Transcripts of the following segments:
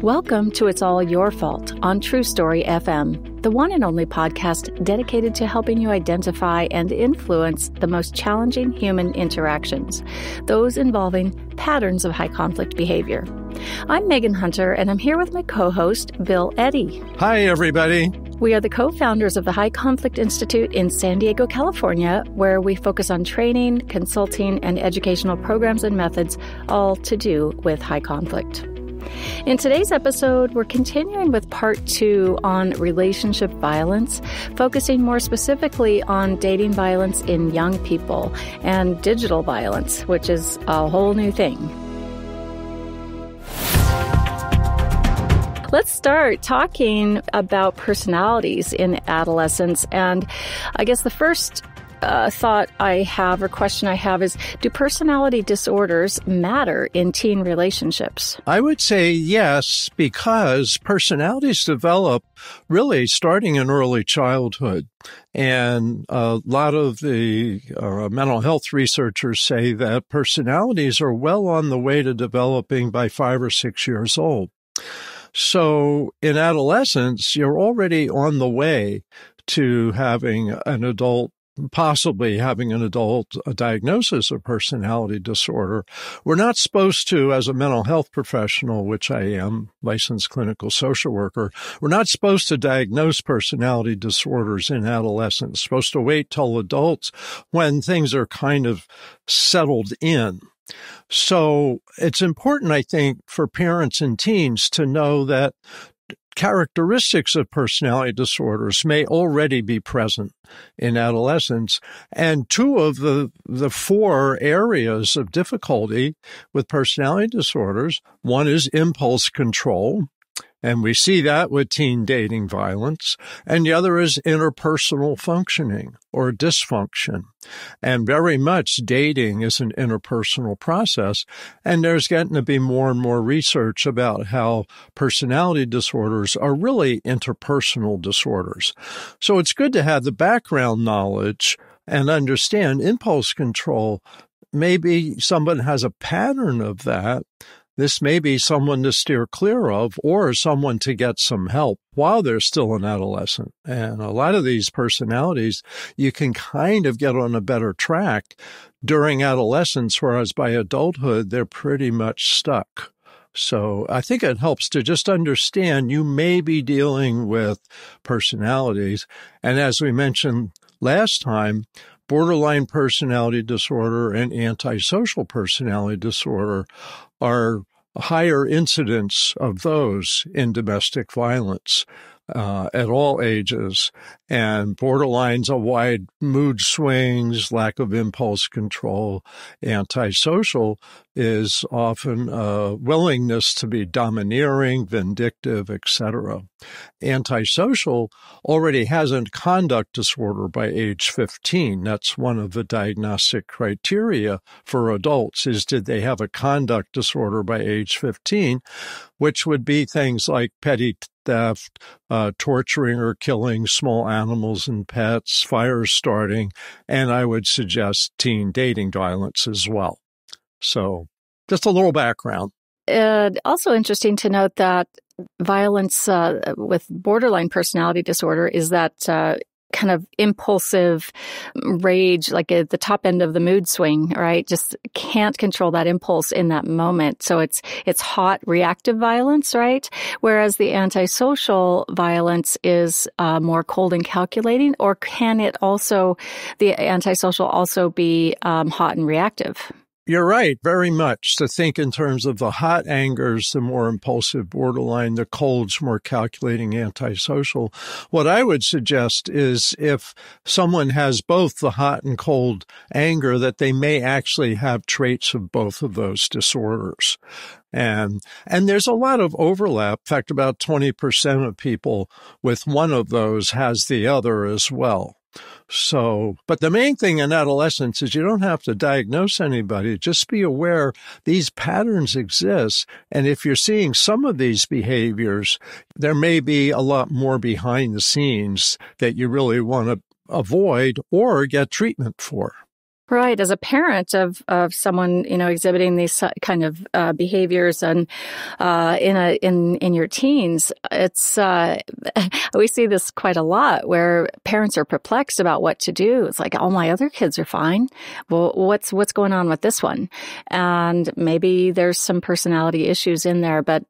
Welcome to It's All Your Fault on True Story FM, the one and only podcast dedicated to helping you identify and influence the most challenging human interactions, those involving patterns of high conflict behavior. I'm Megan Hunter, and I'm here with my co-host, Bill Eddy. Hi, everybody. We are the co-founders of the High Conflict Institute in San Diego, California, where we focus on training, consulting, and educational programs and methods, all to do with high conflict. In today's episode, we're continuing with part 2 on relationship violence, focusing more specifically on dating violence in young people and digital violence, which is a whole new thing. Let's start talking about personalities in adolescence. And I guess the first thought I have or question I have is, do personality disorders matter in teen relationships? I would say yes, because personalities develop really starting in early childhood. And a lot of the mental health researchers say that personalities are well on the way to developing by 5 or 6 years old. So in adolescence, you're already on the way to having an adult, possibly having an adult diagnosis of personality disorder. We're not supposed to, as a mental health professional, which I am, licensed clinical social worker, we're not supposed to diagnose personality disorders in adolescence. We're supposed to wait till adults when things are kind of settled in. So it's important, I think, for parents and teens to know that characteristics of personality disorders may already be present in adolescence. And 2 of the 4 areas of difficulty with personality disorders, one is impulse control, and we see that with teen dating violence, and the other is interpersonal functioning or dysfunction. And very much dating is an interpersonal process, and there's getting to be more and more research about how personality disorders are really interpersonal disorders. So it's good to have the background knowledge and understand impulse control. Maybe someone has a pattern of that. This may be someone to steer clear of or someone to get some help while they're still an adolescent. And a lot of these personalities, you can kind of get on a better track during adolescence, whereas by adulthood, they're pretty much stuck. So I think it helps to just understand you may be dealing with personalities. And as we mentioned last time, borderline personality disorder and antisocial personality disorder are higher incidence of those in domestic violence at all ages. And borderline's a wide mood swings, lack of impulse control. Antisocial is often a willingness to be domineering, vindictive, etc. Antisocial already has a conduct disorder by age 15. That's one of the diagnostic criteria for adults, is did they have a conduct disorder by age 15, which would be things like petty theft, torturing or killing small animals and pets, fire starting, and I would suggest teen dating violence as well. So just a little background. Also interesting to note that violence with borderline personality disorder is that kind of impulsive rage, like at the top end of the mood swing, right? Just can't control that impulse in that moment. So it's hot reactive violence, right? Whereas the antisocial violence is more cold and calculating, or can it also, the antisocial also be hot and reactive? You're right, very much. To think in terms of the hot angers, the more impulsive borderline, the cold's more calculating antisocial. What I would suggest is if someone has both the hot and cold anger, that they may actually have traits of both of those disorders. And there's a lot of overlap. In fact, about 20% of people with one of those has the other as well. So, but the main thing in adolescence is you don't have to diagnose anybody. Just be aware these patterns exist. And if you're seeing some of these behaviors, there may be a lot more behind the scenes that you really want to avoid or get treatment for. Right. As a parent of someone, exhibiting these kind of behaviors and in your teens, it's we see this quite a lot where parents are perplexed about what to do. It's like, all my other kids are fine. Well, what's going on with this one? And maybe there's some personality issues in there, but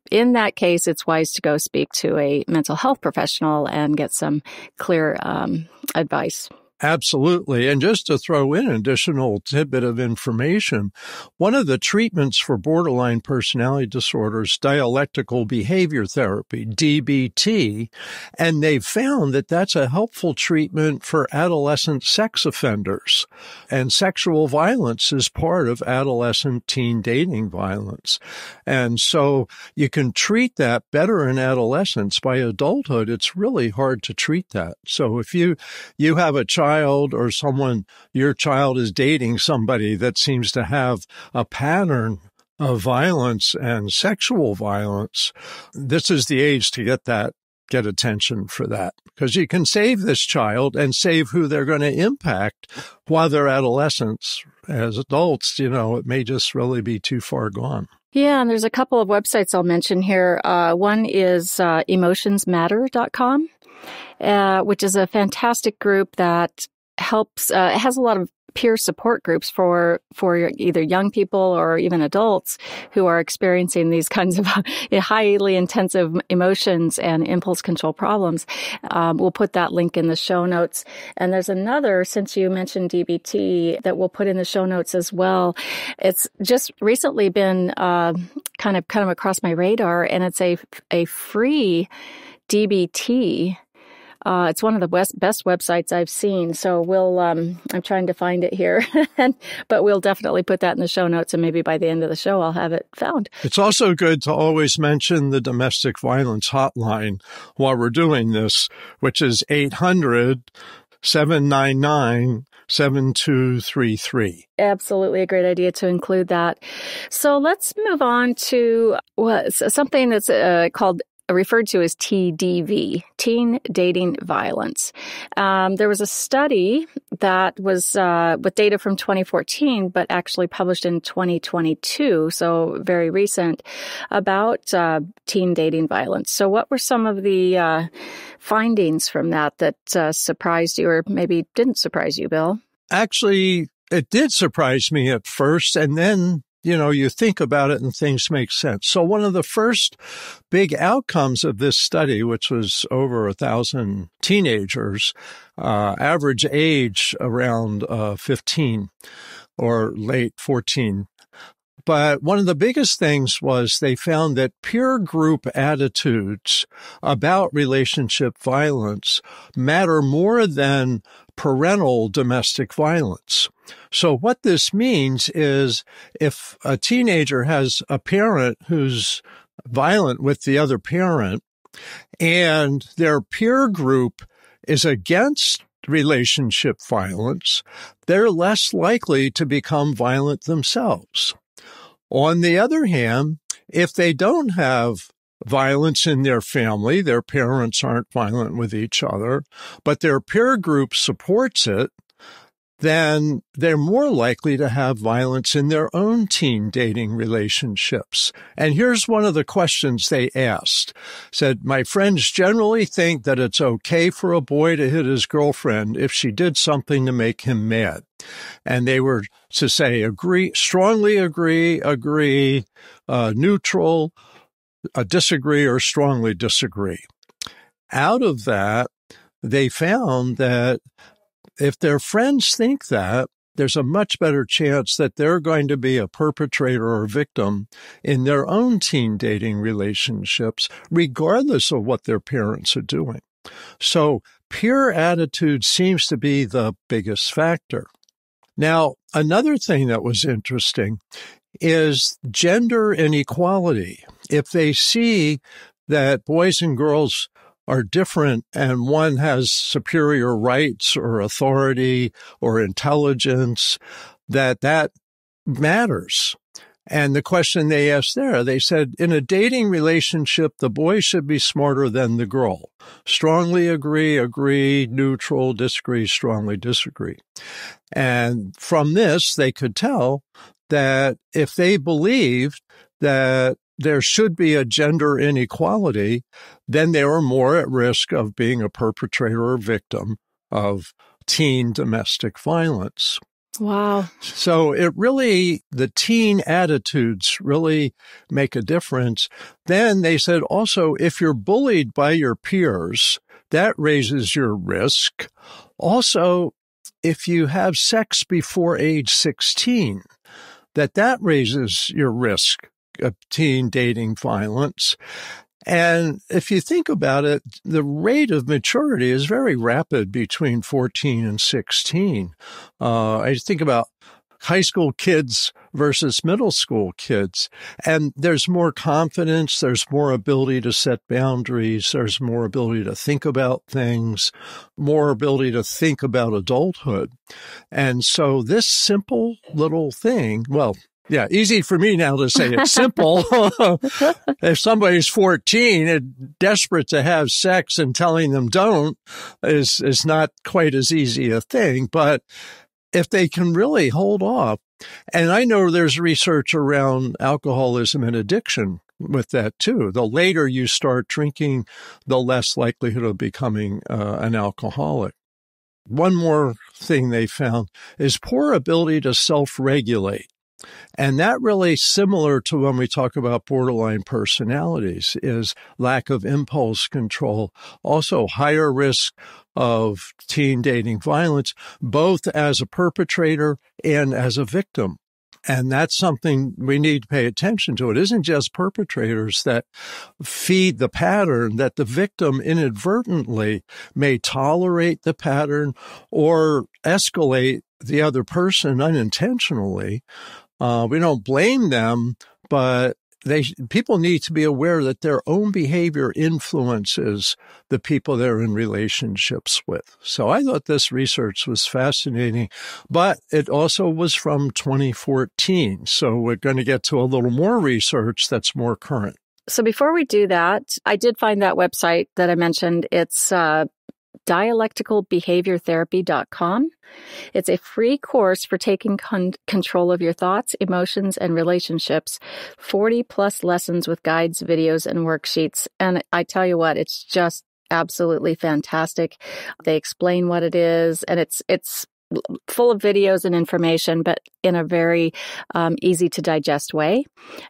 in that case, it's wise to go speak to a mental health professional and get some clear advice. Absolutely. And just to throw in an additional tidbit of information, one of the treatments for borderline personality disorders, dialectical behavior therapy, DBT, and they've found that that's a helpful treatment for adolescent sex offenders. And sexual violence is part of adolescent teen dating violence. And so you can treat that better in adolescence. By adulthood, it's really hard to treat that. So if you have a child or your child is dating somebody that seems to have a pattern of violence and sexual violence, this is the age to get attention for that, because you can save this child and save who they're going to impact while they're adolescents. As adults, it may just really be too far gone. Yeah, and there's a couple of websites I'll mention here. One is emotionsmatter.com. Which is a fantastic group that helps, has a lot of peer support groups for either young people or even adults who are experiencing these kinds of highly intensive emotions and impulse control problems. We'll put that link in the show notes. And there's another, since you mentioned DBT, that we'll put in the show notes as well. It's just recently been kind of across my radar, and it's a free DBT. It's one of the best websites I've seen. So I'm trying to find it here, but we'll definitely put that in the show notes, and maybe by the end of the show, I'll have it found. It's also good to always mention the domestic violence hotline while we're doing this, which is 800-799-7233. Absolutely a great idea to include that. So let's move on to something that's referred to as TDV, teen dating violence. There was a study that was with data from 2014, but actually published in 2022, so very recent, about teen dating violence. So what were some of the findings from that surprised you, or maybe didn't surprise you, Bill? Actually, it did surprise me at first, and then you think about it and things make sense. So one of the first big outcomes of this study, which was over 1,000 teenagers, average age around 15 or late 14. But one of the biggest things was they found that peer group attitudes about relationship violence matter more than parental domestic violence. So what this means is if a teenager has a parent who's violent with the other parent and their peer group is against relationship violence, they're less likely to become violent themselves. On the other hand, if they don't have violence in their family, their parents aren't violent with each other, but their peer group supports it, then they're more likely to have violence in their own teen dating relationships. And here's one of the questions they asked. Said, my friends generally think that it's okay for a boy to hit his girlfriend if she did something to make him mad. And they were to say, agree, strongly agree, neutral, disagree, or strongly disagree. Out of that, they found that if their friends think that, there's a much better chance that they're going to be a perpetrator or victim in their own teen dating relationships, regardless of what their parents are doing. So peer attitude seems to be the biggest factor. Now, another thing that was interesting is gender inequality. If they see that boys and girls are different and one has superior rights or authority or intelligence, that matters. And the question they asked there, they said, in a dating relationship, the boy should be smarter than the girl. Strongly agree, neutral, disagree, strongly disagree. And from this, they could tell that if they believed that there should be a gender inequality, then they were more at risk of being a perpetrator or victim of teen domestic violence. Wow. So the teen attitudes really make a difference. Then they said also, if you're bullied by your peers, that raises your risk. Also, if you have sex before age 16, that raises your risk of teen dating violence. And if you think about it, the rate of maturity is very rapid between 14 and 16. I think about high school kids versus middle school kids, and there's more confidence, there's more ability to set boundaries, there's more ability to think about things, more ability to think about adulthood. And so this simple little thing, yeah, easy for me now to say it's simple. If somebody's 14 and desperate to have sex and telling them don't is not quite as easy a thing. But if they can really hold off, and I know there's research around alcoholism and addiction with that too. The later you start drinking, the less likelihood of becoming an alcoholic. One more thing they found is poor ability to self-regulate. And that really similar to when we talk about borderline personalities is lack of impulse control, also higher risk of teen dating violence, both as a perpetrator and as a victim. And that's something we need to pay attention to. It isn't just perpetrators that feed the pattern, that the victim inadvertently may tolerate the pattern or escalate the other person unintentionally. We don't blame them, but people need to be aware that their own behavior influences the people they're in relationships with. So I thought this research was fascinating, but it also was from 2014. So we're going to get to a little more research that's more current. So before we do that, I did find that website that I mentioned. It's dialecticalbehaviortherapy.com. It's a free course for taking control of your thoughts, emotions, and relationships. 40 plus lessons with guides, videos, and worksheets. And I tell you what, it's just absolutely fantastic. They explain what it is, and it's full of videos and information, but in a very easy to digest way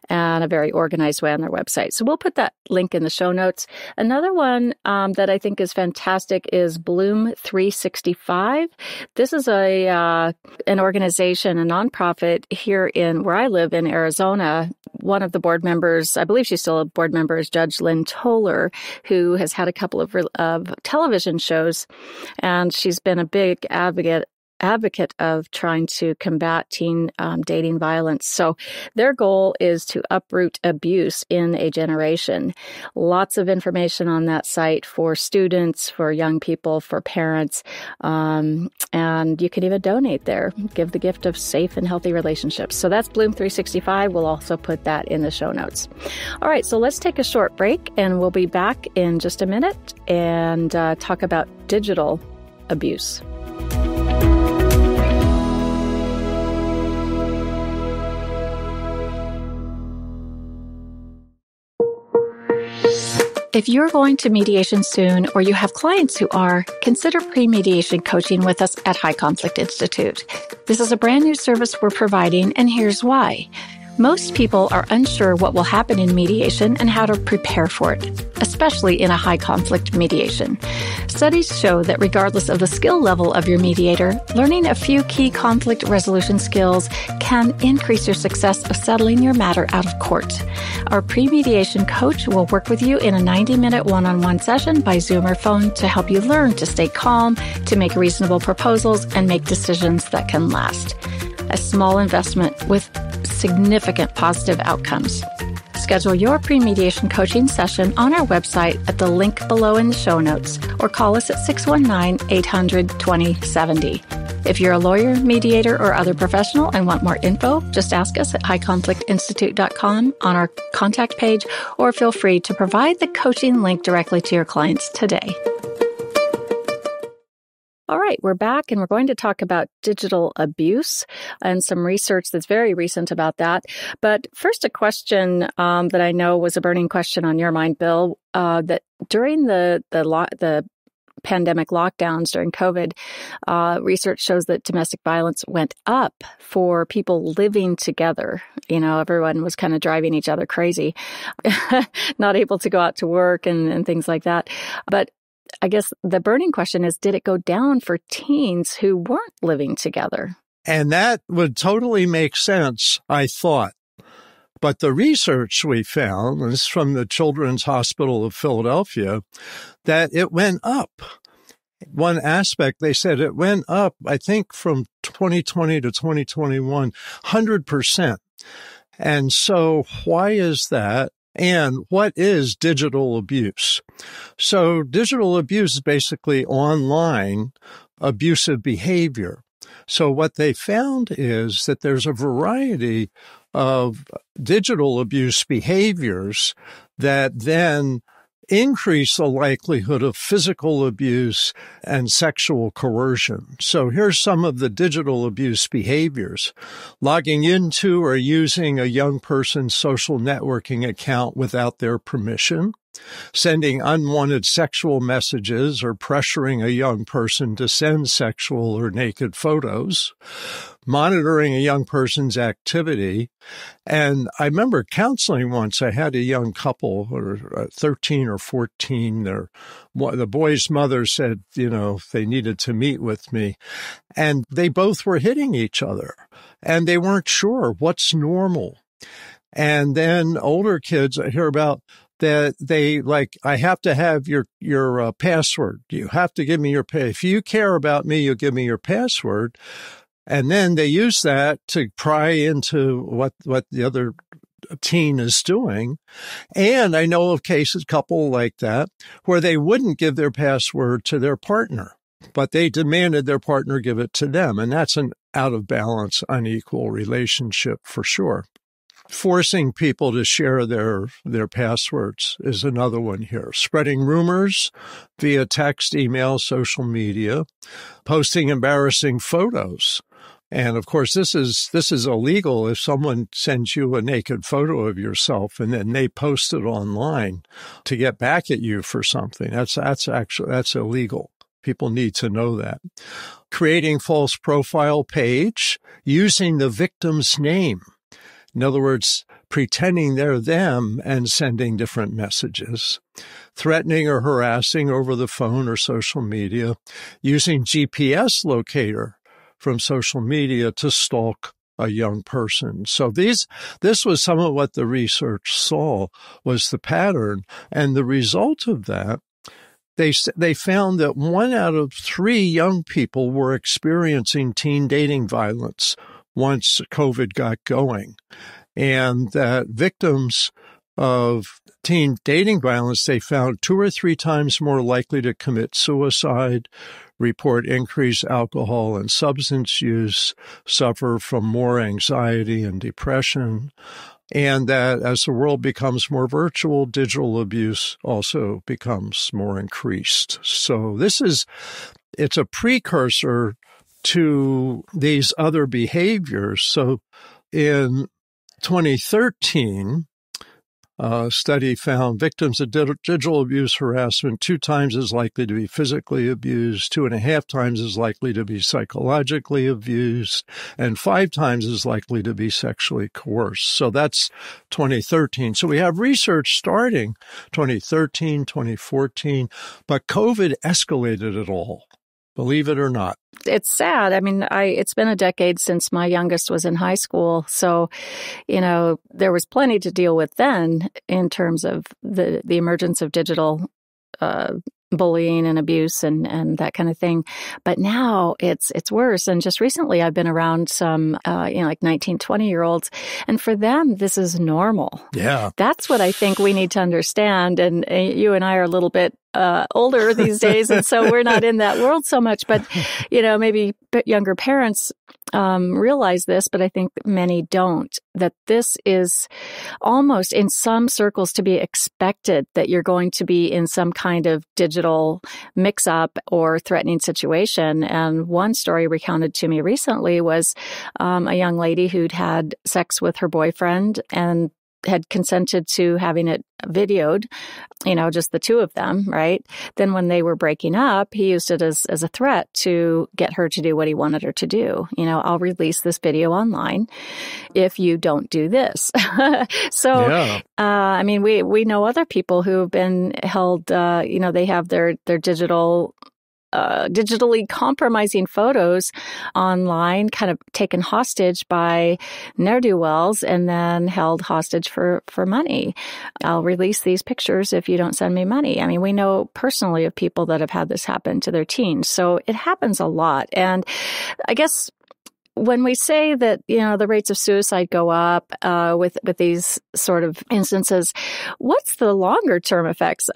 and a very organized way on their website. So we'll put that link in the show notes. Another one that I think is fantastic is Bloom 365. This is an organization, a nonprofit here in where I live in Arizona. One of the board members, I believe she's still a board member, is Judge Lynn Toller, who has had a couple of television shows, and she's been a big advocate of trying to combat teen dating violence. So their goal is to uproot abuse in a generation. Lots of information on that site for students, for young people, for parents, and you can even donate there. Give the gift of safe and healthy relationships. So that's Bloom 365. We'll also put that in the show notes. All right, so let's take a short break, and we'll be back in just a minute and talk about digital abuse. If you're going to mediation soon or you have clients who are, consider pre-mediation coaching with us at High Conflict Institute. This is a brand new service we're providing, and here's why. Most people are unsure what will happen in mediation and how to prepare for it, especially in a high-conflict mediation. Studies show that regardless of the skill level of your mediator, learning a few key conflict resolution skills can increase your success of settling your matter out of court. Our pre-mediation coach will work with you in a 90-minute one-on-one session by Zoom or phone to help you learn to stay calm, to make reasonable proposals, and make decisions that can last. A small investment with significant positive outcomes. Schedule your pre-mediation coaching session on our website at the link below in the show notes, or call us at 619-800-2070. If you're a lawyer, mediator, or other professional and want more info, just ask us at highconflictinstitute.com on our contact page, or feel free to provide the coaching link directly to your clients today. All right, we're back and we're going to talk about digital abuse and some research that's very recent about that. But first, a question that I know was a burning question on your mind, Bill, that during the pandemic lockdowns during COVID, research shows that domestic violence went up for people living together. You know, everyone was kind of driving each other crazy, not able to go out to work and things like that. But I guess the burning question is, did it go down for teens who weren't living together? And that would totally make sense, I thought. But the research we found, and this is from the Children's Hospital of Philadelphia, that it went up. One aspect, they said it went up, I think, from 2020 to 2021, 100%. And so why is that? And what is digital abuse? So digital abuse is basically online abusive behavior. So what they found is that there's a variety of digital abuse behaviors that then increase the likelihood of physical abuse and sexual coercion. So here's some of the digital abuse behaviors. Logging into or using a young person's social networking account without their permission, sending unwanted sexual messages or pressuring a young person to send sexual or naked photos, monitoring a young person's activity. And I remember counseling once. I had a young couple, or 13 or 14. The boy's mother said, they needed to meet with me. And they both were hitting each other. And they weren't sure what's normal. And then older kids, I hear about that they I have to have your password. You have to give me your if you care about me, you'll give me your password. And then they use that to pry into what the other teen is doing. And I know of cases, couple like that, where they wouldn't give their password to their partner, but they demanded their partner give it to them. And that's an out of balance, unequal relationship for sure. Forcing people to share their passwords is another one here. Spreading rumors via text, email, social media, posting embarrassing photos. And of course, this is illegal if someone sends you a naked photo of yourself and then they post it online to get back at you for something. That's illegal. People need to know that. Creating false profile page, using the victim's name. In other words, pretending they're them and sending different messages, threatening or harassing over the phone or social media, using GPS locator from social media to stalk a young person. So this was some of what the research saw was the pattern. And the result of that, they found that 1 out of 3 young people were experiencing teen dating violence once COVID got going, and that victims of teen dating violence, they found 2 or 3 times more likely to commit suicide, report increased alcohol and substance use, suffer from more anxiety and depression, and that as the world becomes more virtual, digital abuse also becomes more increased. So it's a precursor to these other behaviors. So in 2013, a study found victims of digital abuse harassment 2 times as likely to be physically abused, 2.5 times as likely to be psychologically abused, and 5 times as likely to be sexually coerced. So that's 2013. So we have research starting 2013, 2014, but COVID escalated it all. Believe it or not. It's sad. I mean, it's been a decade since my youngest was in high school. So, there was plenty to deal with then in terms of the emergence of digital bullying and abuse and that kind of thing. But now it's worse. And just recently I've been around some, 19, 20-year-olds. And for them, this is normal. Yeah. That's what I think we need to understand. And you and I are a little bit older these days, and so we're not in that world so much. But, maybe younger parents realize this, but I think many don't, that this is almost in some circles to be expected, that you're going to be in some kind of digital mix-up or threatening situation. And one story recounted to me recently was a young lady who'd had sex with her boyfriend and had consented to having it videoed, just the two of them, right? Then when they were breaking up, he used it as a threat to get her to do what he wanted her to do. I'll release this video online if you don't do this. So, yeah. We know other people who have been held, they have their digitally compromising photos online, kind of taken hostage by ne'er-do-wells and then held hostage for money. I'll release these pictures if you don't send me money. We know personally of people that have had this happen to their teens. So it happens a lot. And I guess when we say that, the rates of suicide go up with these sort of instances, what's the longer term effects?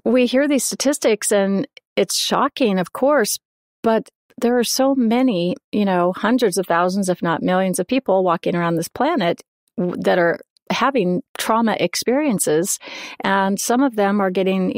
We hear these statistics and it's shocking, of course, but there are so many, hundreds of thousands, if not millions of people walking around this planet that are having trauma experiences, and some of them are getting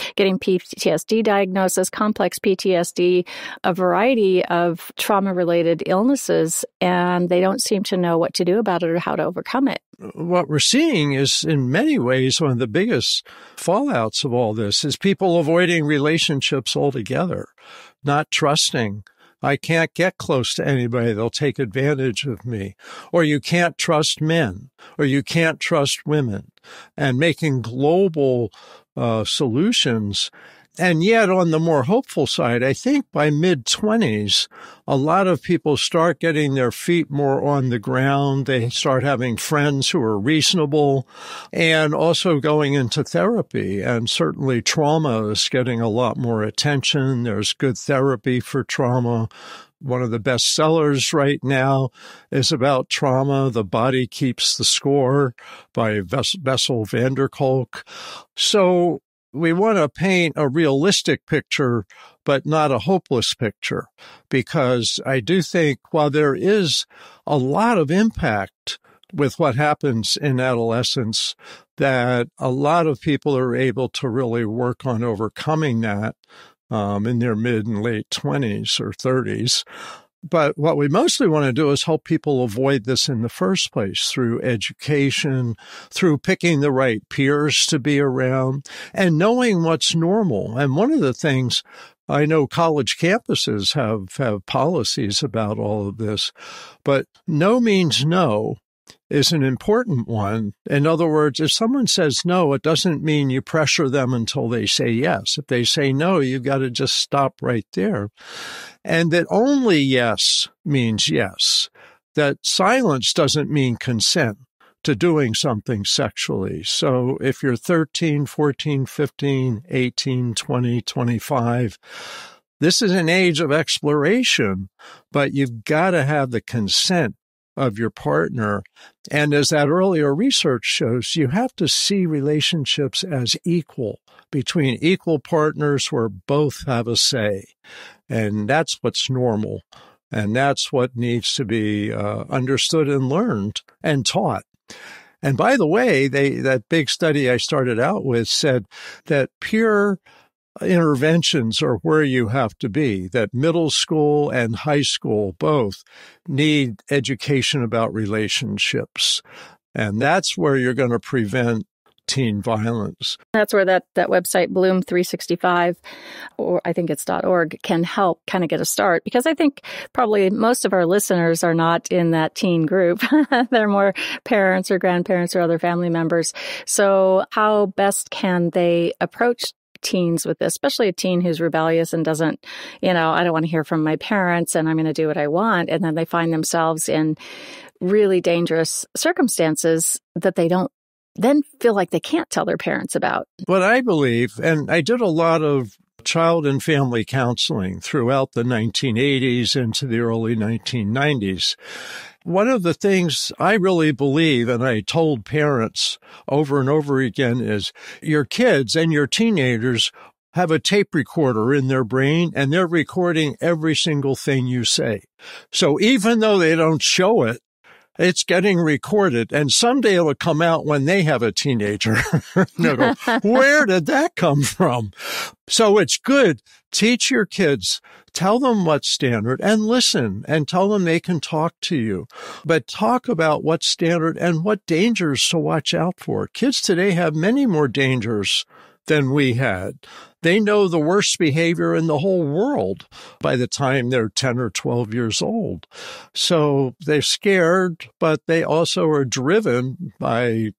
PTSD diagnosis, complex PTSD, a variety of trauma-related illnesses, and they don't seem to know what to do about it or how to overcome it. What we're seeing is, in many ways, one of the biggest fallouts of all this is people avoiding relationships altogether, not trusting. I can't get close to anybody. They'll take advantage of me. Or you can't trust men, or you can't trust women, and making global solutions. And yet, on the more hopeful side, I think by mid-20s, a lot of people start getting their feet more on the ground. They start having friends who are reasonable and also going into therapy. And certainly trauma is getting a lot more attention. There's good therapy for trauma. One of the best sellers right now is about trauma. The Body Keeps the Score by Bessel van der Kolk. So we want to paint a realistic picture, but not a hopeless picture, because I do think while there is a lot of impact with what happens in adolescence, that a lot of people are able to really work on overcoming that in their mid and late 20s or 30s. But what we mostly want to do is help people avoid this in the first place through education, through picking the right peers to be around, and knowing what's normal. And one of the things, I know college campuses have policies about all of this, but no means no is an important one. In other words, if someone says no, it doesn't mean you pressure them until they say yes. If they say no, you've got to just stop right there. And that only yes means yes. That silence doesn't mean consent to doing something sexually. So if you're 13, 14, 15, 18, 20, 25, this is an age of exploration, but you've got to have the consent of your partner. And as that earlier research shows, you have to see relationships as equal, between equal partners where both have a say. And that's what's normal. And that's what needs to be understood and learned and taught. And by the way, that big study I started out with said that peer interventions are where you have to be, that middle school and high school both need education about relationships. And that's where you're going to prevent teen violence. That's where that website, Bloom 365, or I think it's .org, can help kind of get a start. Because I think probably most of our listeners are not in that teen group. They're more parents or grandparents or other family members. So how best can they approach teens with this, especially a teen who's rebellious and doesn't, I don't want to hear from my parents and I'm going to do what I want. And then they find themselves in really dangerous circumstances that they don't then feel like they can't tell their parents about. What I believe, and I did a lot of child and family counseling throughout the 1980s into the early 1990s. One of the things I really believe, and I told parents over and over again, is your kids and your teenagers have a tape recorder in their brain, and they're recording every single thing you say. So even though they don't show it, it's getting recorded, and someday it'll come out when they have a teenager. They'll go, where did that come from? So it's good. Teach your kids. Tell them what's standard and listen and tell them they can talk to you. But talk about what's standard and what dangers to watch out for. Kids today have many more dangers than we had. They know the worst behavior in the whole world by the time they're 10 or 12 years old. So they're scared, but they also are driven by,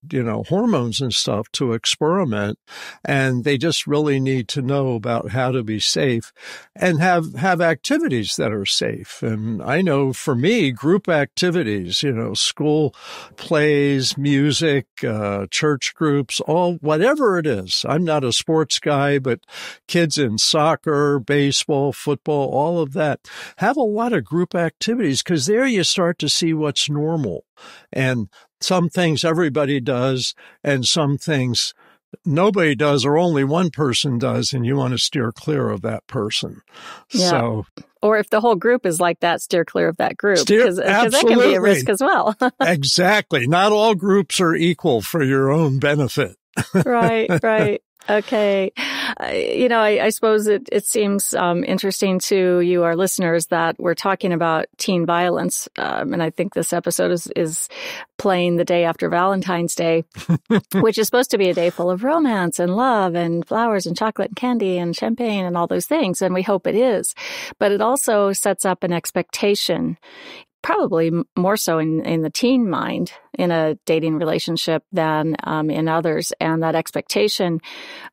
hormones and stuff to experiment. And they just really need to know about how to be safe and have activities that are safe. And I know for me, group activities, school plays, music, church groups, whatever it is. I'm not a sports guy, but kids in soccer, baseball, football, all of that, have a lot of group activities because there you start to see what's normal. And some things everybody does and some things nobody does or only one person does, and you want to steer clear of that person. Yeah. So, or if the whole group is like that, steer clear of that group because that can be a risk as well. Exactly. Not all groups are equal for your own benefit. Right. Okay. I suppose it seems interesting to you, our listeners, that we're talking about teen violence. And I think this episode is playing the day after Valentine's Day, which is supposed to be a day full of romance and love and flowers and chocolate and candy and champagne and all those things. And we hope it is. But it also sets up an expectation, probably more so in the teen mind in a dating relationship than in others. And that expectation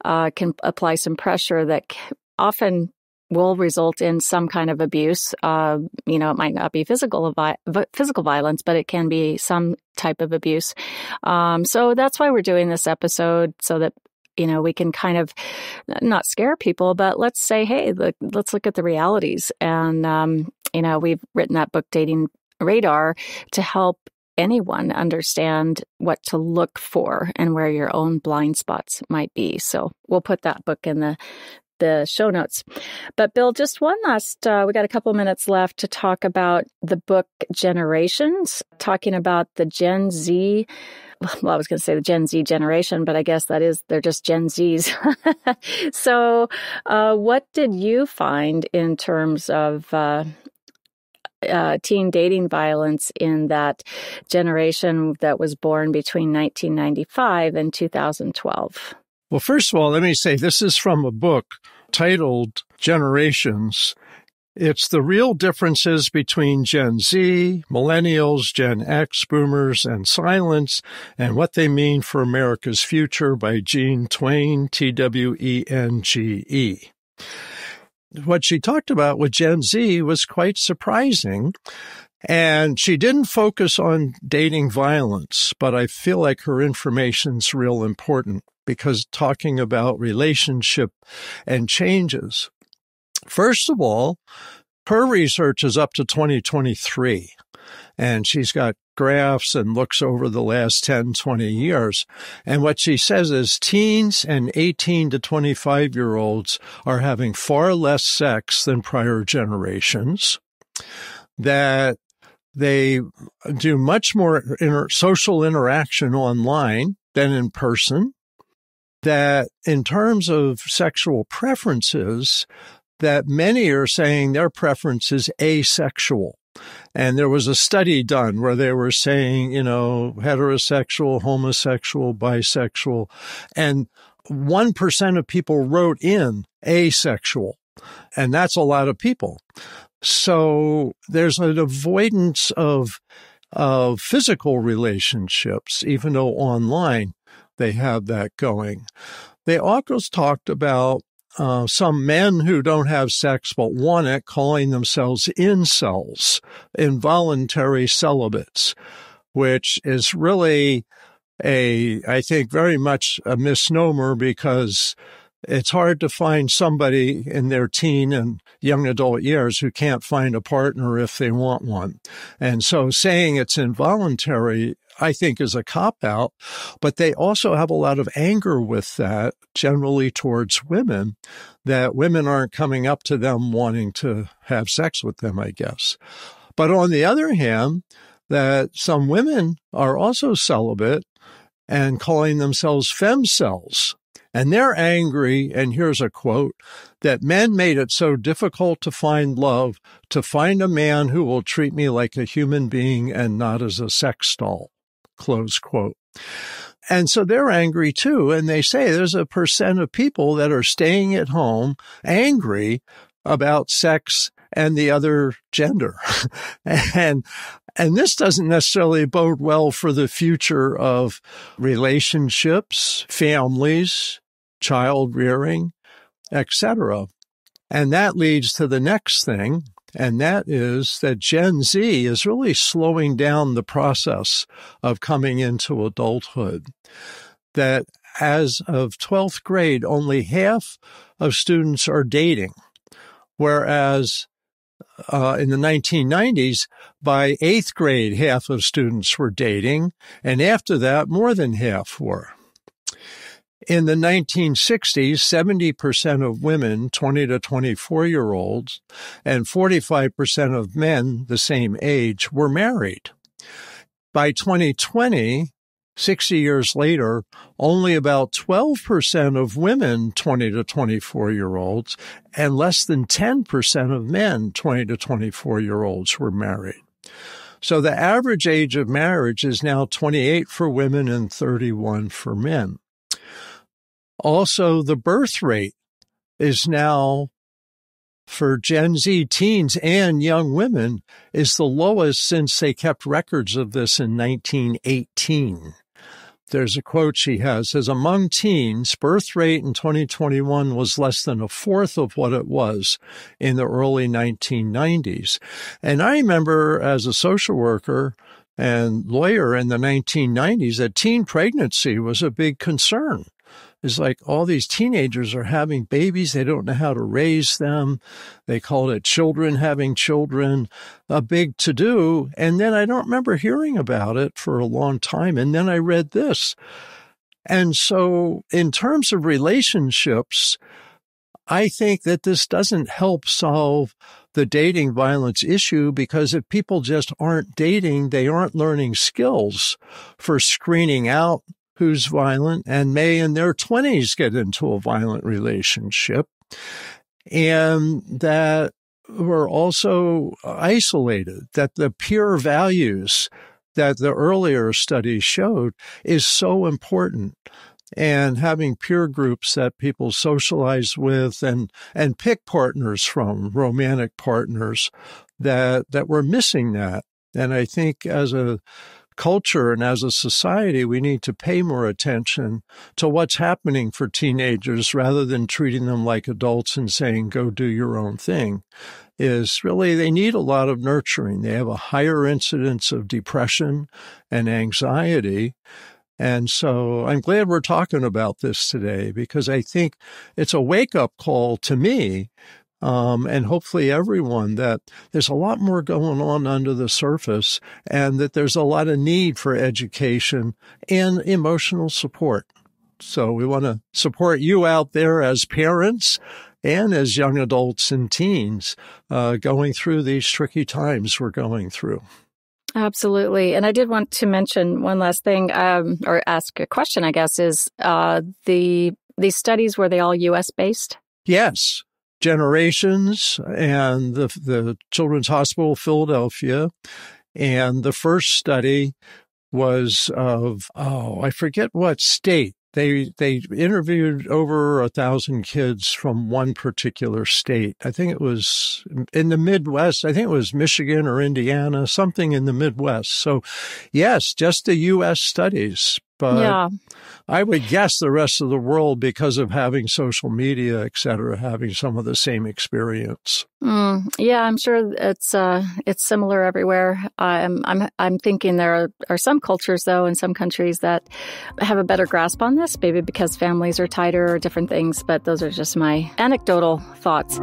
can apply some pressure that often will result in some kind of abuse. It might not be physical violence, but it can be some type of abuse. So that's why we're doing this episode, so that we can kind of not scare people, but let's say, hey, let's look at the realities. And, we've written that book, Dating Radar, to help anyone understand what to look for and where your own blind spots might be. So we'll put that book in the show notes. But Bill, just one last, we got a couple minutes left to talk about the book Generations, talking about the Gen Z. Well, I was going to say the Gen Z generation, but I guess they're just Gen Zs. So what did you find in terms of teen dating violence in that generation that was born between 1995 and 2012? Well, first of all, let me say this is from a book titled Generations. It's the real differences between Gen Z, millennials, Gen X, boomers, and silents, and what they mean for America's future by Jean Twenge, Twenge. What she talked about with Gen Z was quite surprising, and she didn't focus on dating violence, but I feel like her information's real important because talking about relationship and changes. First of all, her research is up to 2023, and she's got graphs and looks over the last 10, 20 years. And what she says is teens and 18 to 25-year-olds are having far less sex than prior generations, that they do much more social interaction online than in person, that in terms of sexual preferences, that many are saying their preference is asexual. And there was a study done where they were saying, heterosexual, homosexual, bisexual, and 1% of people wrote in asexual. And that's a lot of people. So there's an avoidance of physical relationships, even though online they have that going. They also talked about some men who don't have sex but want it, calling themselves incels, involuntary celibates, which is really I think very much a misnomer because It's hard to find somebody in their teen and young adult years who can't find a partner if they want one. And so saying it's involuntary, I think, is a cop-out, but they also have a lot of anger with that, generally towards women, that women aren't coming up to them wanting to have sex with them, I guess. But on the other hand, that some women are also celibate and calling themselves femcells. And they're angry, and here's a quote, that men made it so difficult to find love, to find a man who will treat me like a human being and not as a sex doll, close quote. And so they're angry too, and they say there's a percent of people that are staying at home angry about sex and the other gender. And this doesn't necessarily bode well for the future of relationships, families, child rearing, etc. And that leads to the next thing, and that is that Gen Z is really slowing down the process of coming into adulthood. That as of 12th grade, only half of students are dating, whereas in the 1990s, by 8th grade, half of students were dating, and after that, more than half were. In the 1960s, 70% of women, 20 to 24-year-olds, and 45% of men the same age were married. By 2020, 60 years later, only about 12% of women 20 to 24-year-olds and less than 10% of men 20 to 24-year-olds were married. So the average age of marriage is now 28 for women and 31 for men. Also, the birth rate is now, for Gen Z teens and young women, is the lowest since they kept records of this in 1918. There's a quote she has, says, among teens, birth rate in 2021 was less than a fourth of what it was in the early 1990s. And I remember as a social worker and lawyer in the 1990s that teen pregnancy was a big concern. It's like all these teenagers are having babies. They don't know how to raise them. They called it children having children, a big to-do. And then I don't remember hearing about it for a long time. And then I read this. And so in terms of relationships, I think that this doesn't help solve the dating violence issue, because if people just aren't dating, they aren't learning skills for screening out who's violent and may in their 20s get into a violent relationship, and that we're also isolated, that the peer values that the earlier studies showed is so important. And having peer groups that people socialize with and pick partners from, romantic partners, that we're missing that. And I think as a culture and as a society, we need to pay more attention to what's happening for teenagers rather than treating them like adults and saying, go do your own thing. Is really, they need a lot of nurturing. They have a higher incidence of depression and anxiety. And so I'm glad we're talking about this today, because I think it's a wake-up call to me, and hopefully everyone, that there's a lot more going on under the surface, and that there's a lot of need for education and emotional support. So we want to support you out there as parents and as young adults and teens going through these tricky times we're going through. Absolutely. And I did want to mention one last thing, or ask a question, I guess, is these studies, were they all U.S.-based? Yes. Generations and the Children's Hospital of Philadelphia. And the first study was of, I forget what state. They interviewed over 1,000 kids from one particular state. I think it was in the Midwest. I think it was Michigan or Indiana, something in the Midwest. So, yes, just the U.S. studies. But yeah. I would guess the rest of the world, because of having social media, et cetera, having some of the same experience. Yeah, I'm sure it's similar everywhere. I'm thinking there are some cultures, though, in some countries that have a better grasp on this, maybe because families are tighter or different things, but those are just my anecdotal thoughts.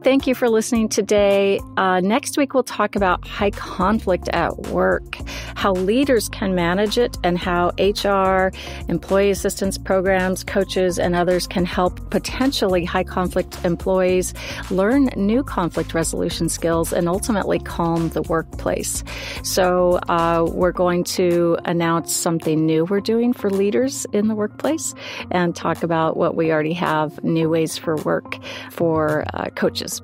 Thank you for listening today. Next week, we'll talk about high conflict at work, how leaders can manage it, and how HR, employee assistance programs, coaches, and others can help potentially high conflict employees learn new conflict resolution skills and ultimately calm the workplace. So we're going to announce something new we're doing for leaders in the workplace and talk about what we already have, new ways for work for coaches.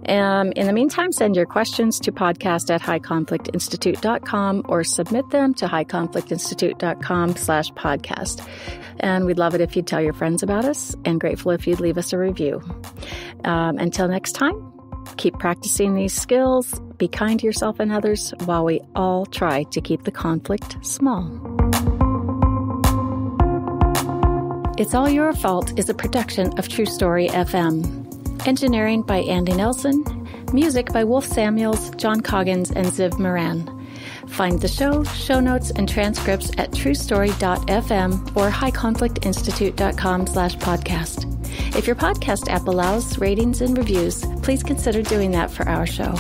In the meantime, send your questions to podcast@highconflictinstitute.com or submit them to highconflictinstitute.com/podcast. And we'd love it if you'd tell your friends about us, and grateful if you'd leave us a review. Until next time, keep practicing these skills, be kind to yourself and others, while we all try to keep the conflict small. It's All Your Fault is a production of True Story FM. Engineering by Andy Nelson. Music by Wolf Samuels, John Coggins, and Ziv Moran. Find the show notes, and transcripts at truestory.fm or highconflictinstitute.com/podcast. If your podcast app allows ratings and reviews, please consider doing that for our show.